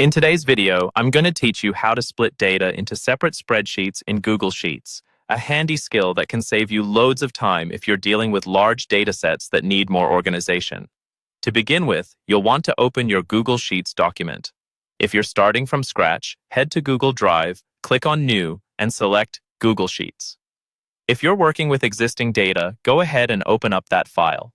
In today's video, I'm going to teach you how to split data into separate spreadsheets in Google Sheets, a handy skill that can save you loads of time if you're dealing with large data sets that need more organization. To begin with, you'll want to open your Google Sheets document. If you're starting from scratch, head to Google Drive, click on New, and select Google Sheets. If you're working with existing data, go ahead and open up that file.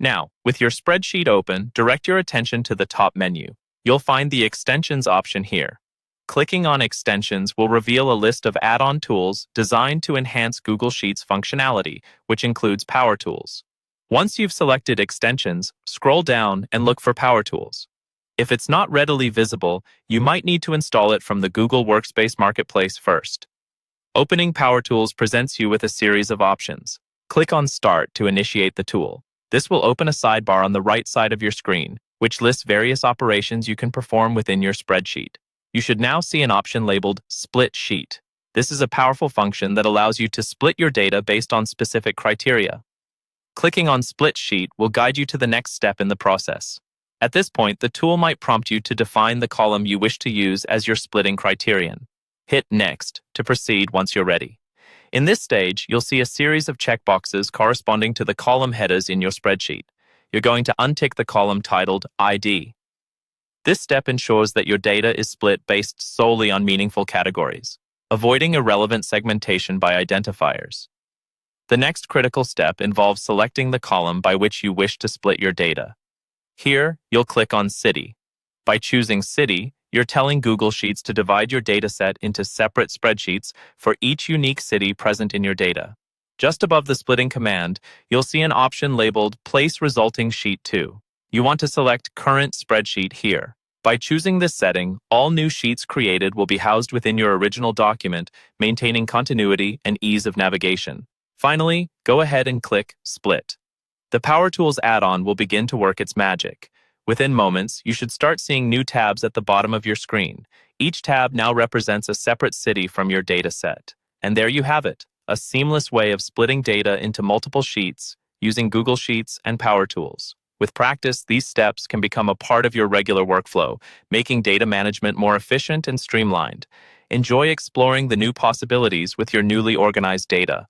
Now, with your spreadsheet open, direct your attention to the top menu. You'll find the Extensions option here. Clicking on Extensions will reveal a list of add-on tools designed to enhance Google Sheets functionality, which includes Power Tools. Once you've selected Extensions, scroll down and look for Power Tools. If it's not readily visible, you might need to install it from the Google Workspace Marketplace first. Opening Power Tools presents you with a series of options. Click on Start to initiate the tool. This will open a sidebar on the right side of your screen, which lists various operations you can perform within your spreadsheet. You should now see an option labeled Split Sheet. This is a powerful function that allows you to split your data based on specific criteria. Clicking on Split Sheet will guide you to the next step in the process. At this point, the tool might prompt you to define the column you wish to use as your splitting criterion. Hit Next to proceed once you're ready. In this stage, you'll see a series of checkboxes corresponding to the column headers in your spreadsheet. You're going to untick the column titled ID. This step ensures that your data is split based solely on meaningful categories, avoiding irrelevant segmentation by identifiers. The next critical step involves selecting the column by which you wish to split your data. Here, you'll click on City. By choosing City, you're telling Google Sheets to divide your dataset into separate spreadsheets for each unique city present in your data. Just above the splitting command, you'll see an option labeled Place Resulting Sheet To. You want to select Current Spreadsheet here. By choosing this setting, all new sheets created will be housed within your original document, maintaining continuity and ease of navigation. Finally, go ahead and click Split. The Power Tools add-on will begin to work its magic. Within moments, you should start seeing new tabs at the bottom of your screen. Each tab now represents a separate city from your data set. And there you have it, a seamless way of splitting data into multiple sheets using Google Sheets and Power Tools. With practice, these steps can become a part of your regular workflow, making data management more efficient and streamlined. Enjoy exploring the new possibilities with your newly organized data.